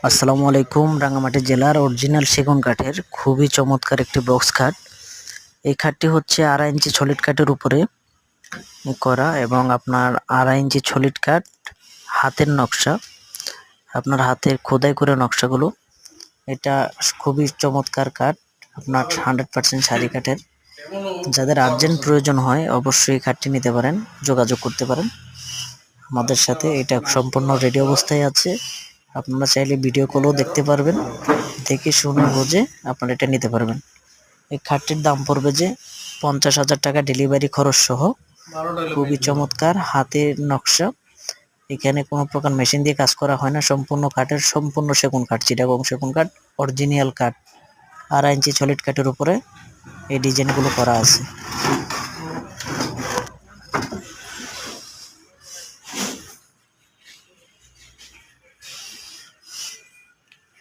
আসসালামু আলাইকুম। রাঙ্গামাটি জেলার অরিজিনাল সেগুন কাঠের খুবই চমৎকার একটি বক্স খাট। এই খাটটি হচ্ছে 2.5 ইঞ্চি সলিড কাঠের উপরে করা এবং আপনার 2.5 ইঞ্চি সলিড কাঠ, হাতের নকশা, আপনার হাতের খোদাই করে নকশাগুলো। এটা খুবই চমৎকার কাঠ, আপনার 100% শাড়ি কাঠের। যাদের আর্জেন্ট প্রয়োজন হয় অবশ্যই এই খাটটি নিতে পারেন, যোগাযোগ করতে পারেন আমাদের সাথে। এটা সম্পূর্ণ রেডি অবস্থায় আছে, আপনারা চাইলে ভিডিও কলও দেখতে পারবেন, দেখে শুনে বুঝে আপনারা এটা নিতে পারবেন। এই খাটটির দাম পড়বে যে 50,000 টাকা ডেলিভারি খরচ সহ। খুবই চমৎকার হাতের নকশা, এখানে কোনো প্রকার মেশিন দিয়ে কাজ করা হয় না, সম্পূর্ণ কাঠের, সম্পূর্ণ সেগুন কাঠ, চিটাগং সেগুন কাঠ, অরিজিনাল কাঠ। 2.5 ইঞ্চি সলিড কাঠের উপরে এই ডিজাইনগুলো করা আছে।